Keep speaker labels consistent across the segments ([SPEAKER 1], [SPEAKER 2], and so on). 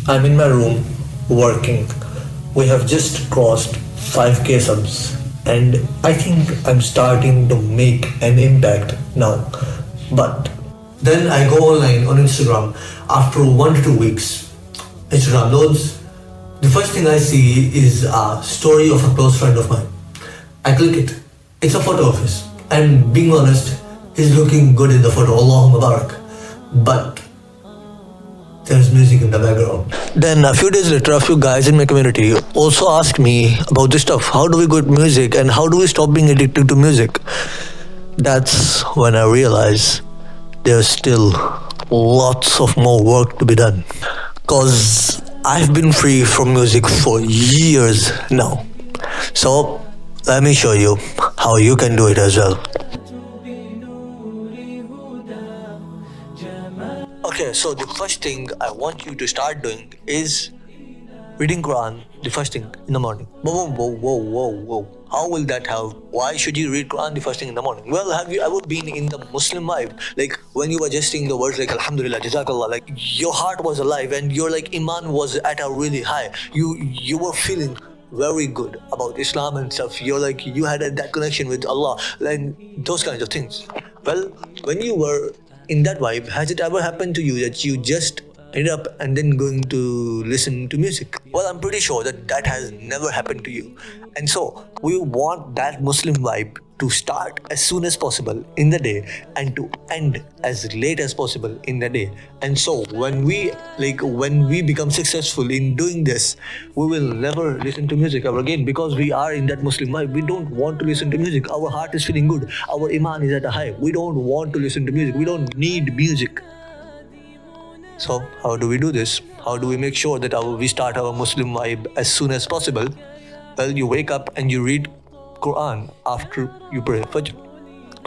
[SPEAKER 1] I'm in my room working. We have just crossed 5k subs, and I think I'm starting to make an impact now. But then I go online on Instagram after 1 to 2 weeks. Instagram loads. The first thing I see is a story of a close friend of mine. I click it. It's a photo of his. And being honest, he's looking good in the photo, Allahu Mubarak. But there's music in the background. Then a few days later, a few guys in my community also asked me about this stuff. How do we get music and how do we stop being addicted to music? That's when I realized there's still lots of more work to be done. Cause I've been free from music for years now. So let me show you how you can do it as well. Okay, so the first thing I want you to start doing is reading Quran the first thing in the morning. Whoa, whoa, whoa, whoa, whoa. How will that help? Why should you read Quran the first thing in the morning? Well, have you ever been in the Muslim vibe? Like when you were just saying the words like Alhamdulillah, Jazakallah, like your heart was alive and your like Iman was at a really high. You were feeling very good about Islam and stuff. You're like you had that connection with Allah and those kinds of things. Well, when you were in that vibe, has it ever happened to you that you just ended up and then going to listen to music? Well, I'm pretty sure that that has never happened to you. And so we want that Muslim vibe to start as soon as possible in the day and to end as late as possible in the day. And so when we become successful in doing this, we will never listen to music ever again because we are in that Muslim vibe. We don't want to listen to music. Our heart is feeling good. Our iman is at a high. We don't want to listen to music. We don't need music. So how do we do this? How do we make sure that we start our Muslim vibe as soon as possible? Well, you wake up and you read Quran after you pray Fajr.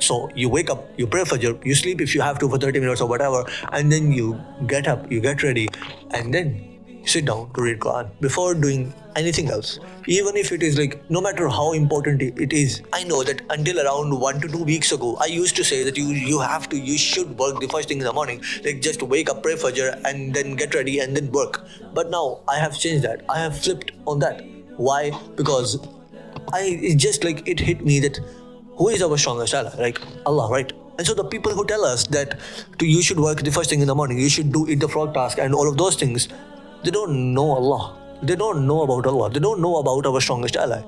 [SPEAKER 1] So you wake up, you pray Fajr, you sleep if you have to for 30 minutes or whatever, and then you get up, you get ready, and then sit down to read Quran before doing anything else. Even if it is like, no matter how important it is. I know that until around 1 to 2 weeks ago, I used to say that you should work the first thing in the morning. Like just wake up, pray Fajr, and then get ready and then work. But now I have changed that. I have flipped on that. Why? Because it just like it hit me that who is our strongest ally? Like Allah, right? And so the people who tell us that you should work the first thing in the morning, you should do it the frog task and all of those things, they don't know Allah. They don't know about Allah. They don't know about our strongest ally.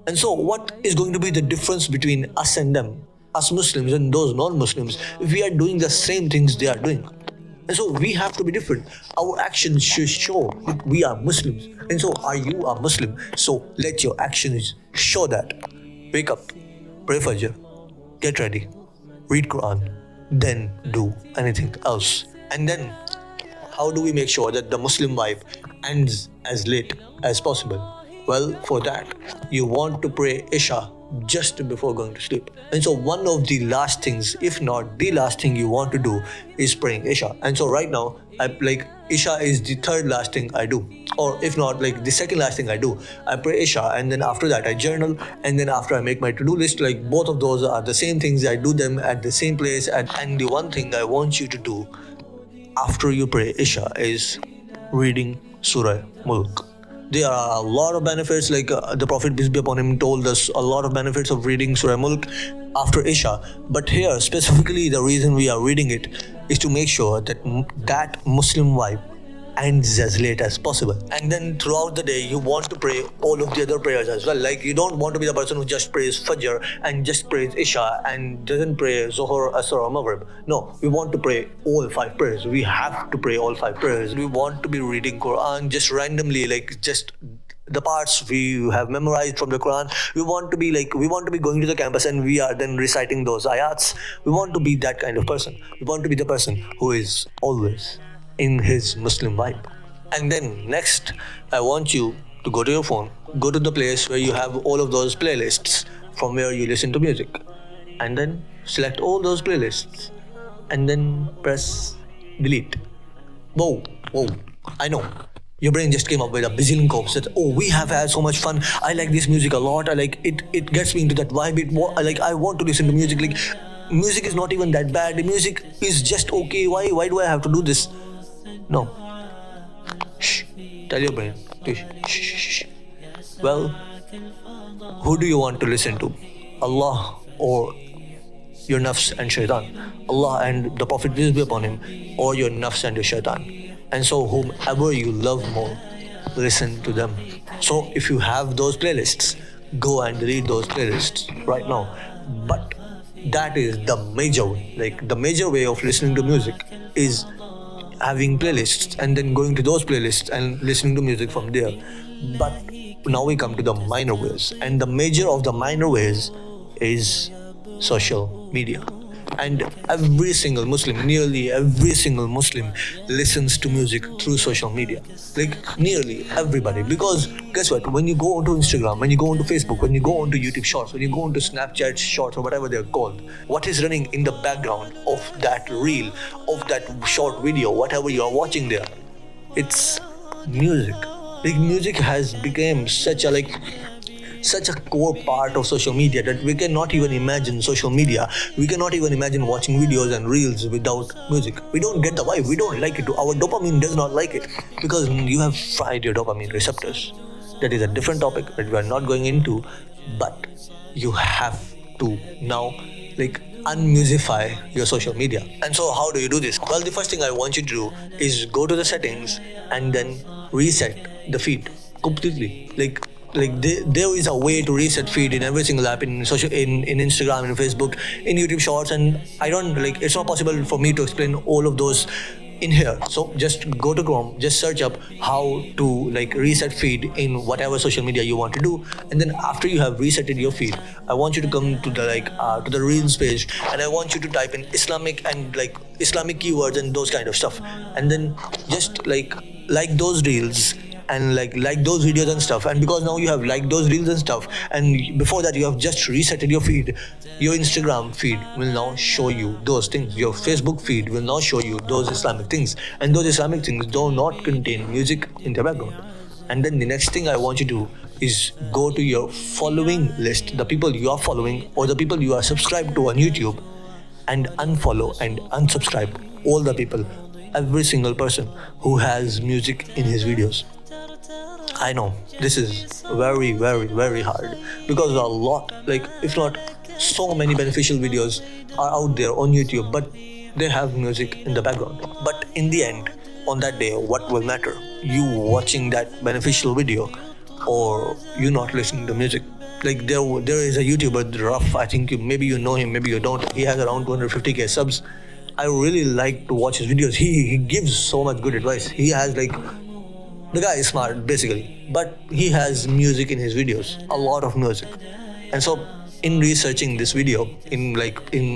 [SPEAKER 1] And so what is going to be the difference between us and them, us Muslims and those non-Muslims, if we are doing the same things they are doing? And so we have to be different. Our actions should show that we are Muslims. And so are you a Muslim? So let your actions show that. Wake up, pray Fajr, get ready, read Quran, then do anything else. And then how do we make sure that the Muslim vibe ends as late as possible? Well, for that, you want to pray Isha just before going to sleep. And so one of the last things, if not the last thing you want to do is praying Isha. And so right now, Isha is the third last thing I do. Or if not, like the second last thing I do. I pray Isha and then after that I journal and then after I make my to-do list, like both of those are the same things. I do them at the same place. And the one thing I want you to do after you pray Isha is reading Surah Mulk. There are a lot of benefits, like the Prophet peace be upon him told us a lot of benefits of reading Surah Mulk after Isha. But here specifically the reason we are reading it is to make sure that that Muslim vibe ends as late as possible. And then throughout the day you want to pray all of the other prayers as well. Like you don't want to be the person who just prays Fajr and just prays Isha and doesn't pray Zohar, Asr or Maghrib. No, we want to pray all 5 prayers. We have to pray all 5 prayers. We want to be reading Quran just randomly, like just the parts we have memorized from the Quran. We want to be going to the campus and we are then reciting those ayats. We want to be that kind of person. We want to be the person who is always in his Muslim vibe. And then next, I want you to go to your phone, go to the place where you have all of those playlists from where you listen to music, and then select all those playlists and then press delete. Whoa, I know. Your brain just came up with a bazillion copes that, oh, we have had so much fun. I like this music a lot. I like it. It gets me into that vibe. I want to listen to music. Like, music is not even that bad. The music is just okay. Why do I have to do this? No. Shh. Tell your brain to shh. Well, who do you want to listen to? Allah or your nafs and shaitan? Allah and the Prophet peace be upon him, or your nafs and your shaitan? And so whomever you love more, listen to them. So if you have those playlists, go and delete those playlists right now. But that is the major way. Like the major way of listening to music is having playlists and then going to those playlists and listening to music from there. But now we come to the minor ways, and the major of the minor ways is social media. And every single Muslim, nearly every single Muslim, listens to music through social media. Like nearly everybody. Because guess what? When you go onto Instagram, when you go onto Facebook, when you go onto YouTube Shorts, when you go onto Snapchat Shorts or whatever they're called, what is running in the background of that reel, of that short video, whatever you are watching there? It's music. Like music has become such a core part of social media that we cannot even imagine social media. We cannot even imagine watching videos and reels without music. We don't get the vibe. We don't like it. Our dopamine does not like it because you have fried your dopamine receptors. That is a different topic that we are not going into, but you have to now unmusify your social media. And so how do you do this? Well, the first thing I want you to do is go to the settings and then reset the feed completely. There is a way to reset feed in every single app, in Instagram, in Facebook, in YouTube Shorts, and I don't it's not possible for me to explain all of those in here. So just go to Chrome, just search up how to reset feed in whatever social media you want to do, and then after you have resetted your feed, I want you to come to the Reels page, and I want you to type in Islamic and Islamic keywords and those kind of stuff, and then just like those reels and like those videos and stuff. And because now you have liked those reels and stuff, and before that you have just resetted your feed, your Instagram feed will now show you those things, your Facebook feed will now show you those Islamic things, and those Islamic things do not contain music in the background. And then the next thing I want you to do is go to your following list, the people you are following or the people you are subscribed to on YouTube, and unfollow and unsubscribe all the people, every single person who has music in his videos. I know this is very, very, very hard because a lot, if not so many beneficial videos are out there on YouTube, but they have music in the background. But in the end, on that day, what will matter? You watching that beneficial video or you not listening to music? There is a YouTuber, Ruff, I think maybe you know him, maybe you don't. He has around 250k subs. I really like to watch his videos. He gives so much good advice. He has the guy is smart basically, but he has music in his videos, a lot of music. And so in researching this video, in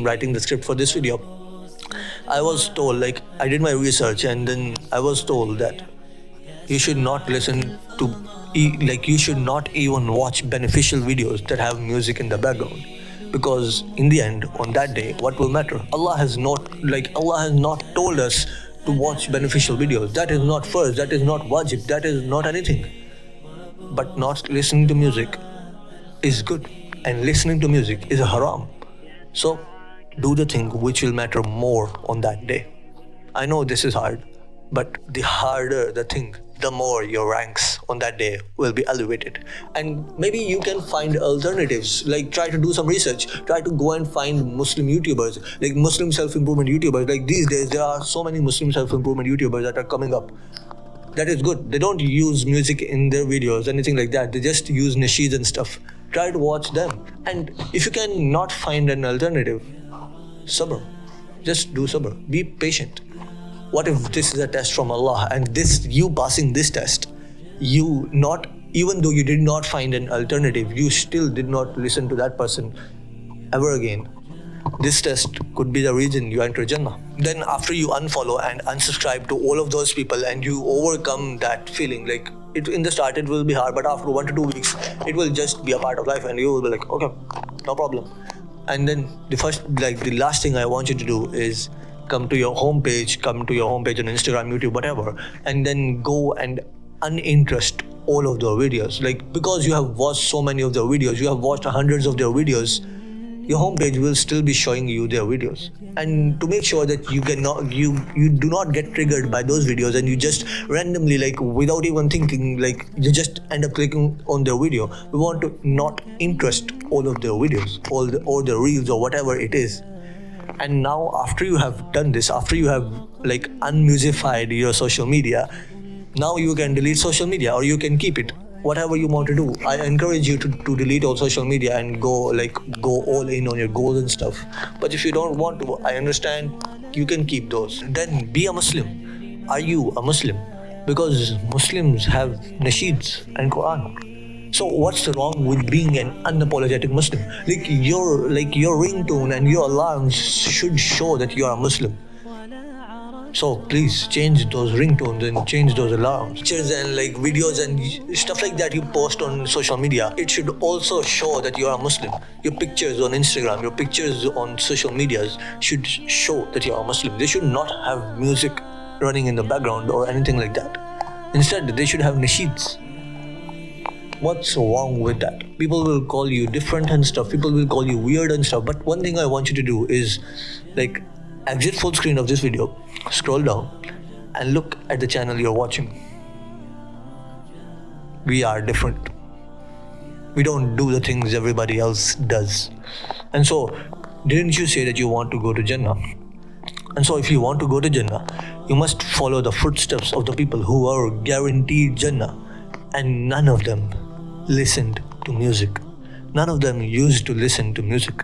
[SPEAKER 1] writing the script for this video, I was told, I did my research, and then I was told that you should not listen to you should not even watch beneficial videos that have music in the background, because in the end, on that day, what will matter? Allah has not told us to watch beneficial videos. That is not first, that is not wajib, that is not anything. But not listening to music is good, and listening to music is a haram. So do the thing which will matter more on that day. I know this is hard, but the harder the thing, the more your ranks on that day will be elevated. And maybe you can find alternatives, try to do some research, try to go and find Muslim YouTubers, Muslim self-improvement YouTubers. These days there are so many Muslim self-improvement YouTubers that are coming up. That is good. They don't use music in their videos, anything like that. They just use nasheeds and stuff. Try to watch them. And if you can not find an alternative, sabr. Just do sabr. Be patient. What if this is a test from Allah, and you passing this test, even though you did not find an alternative, you still did not listen to that person ever again. This test could be the reason you enter Jannah. Then after you unfollow and unsubscribe to all of those people and you overcome that feeling, in the start it will be hard, but after 1 to 2 weeks, it will just be a part of life and you will be okay, no problem. And then the last thing I want you to do is come to your homepage on Instagram, YouTube, whatever, and then go and uninterest all of their videos. Because you have watched so many of their videos, you have watched hundreds of their videos, your homepage will still be showing you their videos. And to make sure that you do not get triggered by those videos, and you just randomly, like without even thinking, like you just end up clicking on their video, we want to not interest all of their videos, all the reels or whatever it is. And now after you have done this, after you have like unmusified your social media, now you can delete social media or you can keep it, whatever you want to do. I encourage you to delete all social media and go all in on your goals and stuff. But if you don't want to, I understand, you can keep those. Then be a Muslim. Are you a Muslim? Because Muslims have nasheeds and Quran. So what's wrong with being an unapologetic Muslim? Like your ringtone and your alarms should show that you are a Muslim. So please change those ringtones and change those alarms. Pictures and like videos and stuff like that you post on social media, it should also show that you are a Muslim. Your pictures on Instagram, your pictures on social medias should show that you are a Muslim. They should not have music running in the background or anything like that. Instead, they should have nasheeds. What's wrong with that? People will call you different and stuff. People will call you weird and stuff. But one thing I want you to do is like exit full screen of this video, scroll down and look at the channel you're watching. We are different. We don't do the things everybody else does. And so, didn't you say that you want to go to Jannah? And so if you want to go to Jannah, you must follow the footsteps of the people who are guaranteed Jannah. And none of them listened to music. None of them used to listen to music.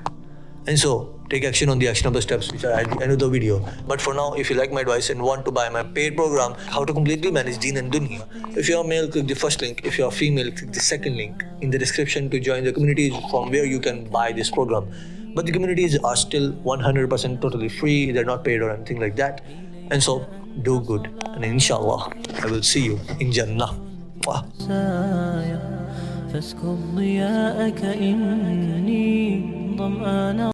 [SPEAKER 1] And so, take action on the actionable steps which are at the end of the video. But for now, if you like my advice and want to buy my paid program, How to Completely Manage Deen and Dunya, if you're a male, click the first link. If you're a female, click the second link in the description to join the communities from where you can buy this program. But the communities are still 100% totally free. They're not paid or anything like that. And so, do good. And inshallah, I will see you in Jannah. Mwah.
[SPEAKER 2] فاسكب ضياءك إني ظمآن